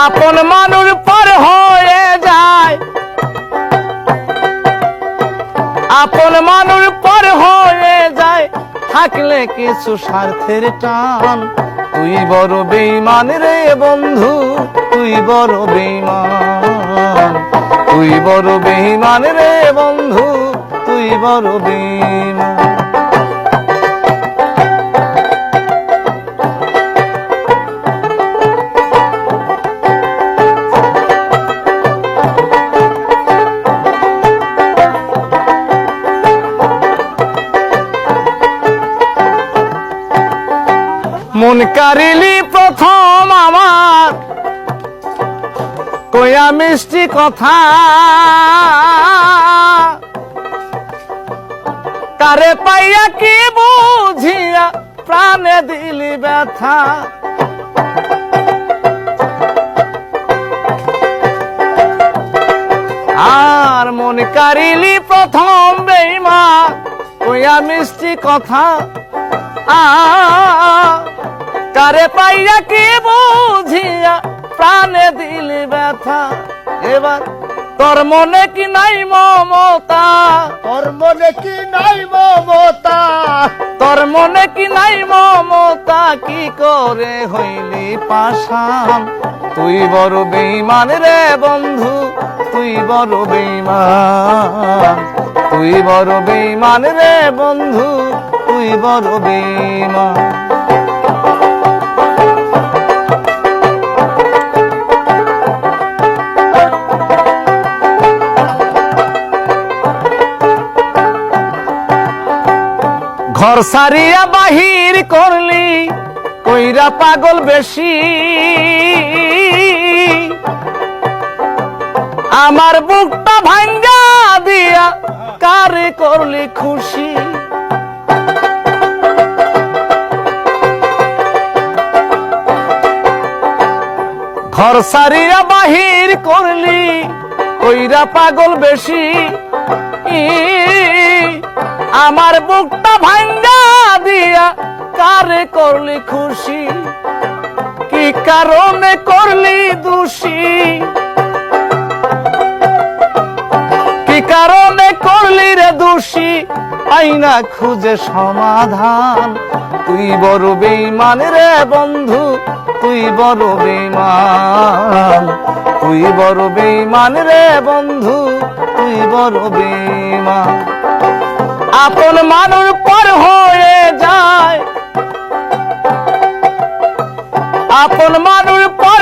আপন মানুষ পর হয়ে যায়, আপন মানুষ পর হয়ে যায়, থাকলে কিছু স্বার্থের টান। তুই বড় বেঈমান রে বন্ধু, তুই বড় বেঈমান, তুই বড় বেঈমান রে বন্ধু, তুই বড় বেঈমান। মন কারিলি প্রথম আমার কইয়া মিষ্টি কথা, তারে পাইয়া কি বুঝিয়া প্রাণে দিলি ব্যথা। আর মন কারিলি প্রথম বেঈমান কইয়া মিষ্টি কথা, তারে পাইয়া কি বুঝিয়া প্রাণে দিলি ব্যথা। এবার তোর মনে কি নাই মমতা, তোর মনে কি নাই মমতা, তোর মনে কি নাই মমতা, কি করে হইলি পাষাণ। তুই বড় বেঈমান রে বন্ধু, তুই বড় বেঈমান, তুই বড় বেঈমান রে বন্ধু, তুই বড় বেঈমান। ঘর সারিয়া বাহির করলি কইরা পাগল বেশি, আমার বুকটা ভাঙ্গা দিয়া কারে করলি খুশি। ঘর সারিয়া বাহির করলি কইরা পাগল বেশি, আমার বুকটা ভাঙ্গা দিয়া কারে করলি খুশি। কি কারণে করলি দোষী, কি কারণে করলি রে দোষী, আইনা খুঁজে সমাধান। তুই বড় বেঈমান রে বন্ধু, তুই বড় বেঈমান, তুই বড় বেঈমান রে বন্ধু, তুই বড় বেঈমান। আপন মানুষ পর হয়ে যায়, আপন মানুষ পর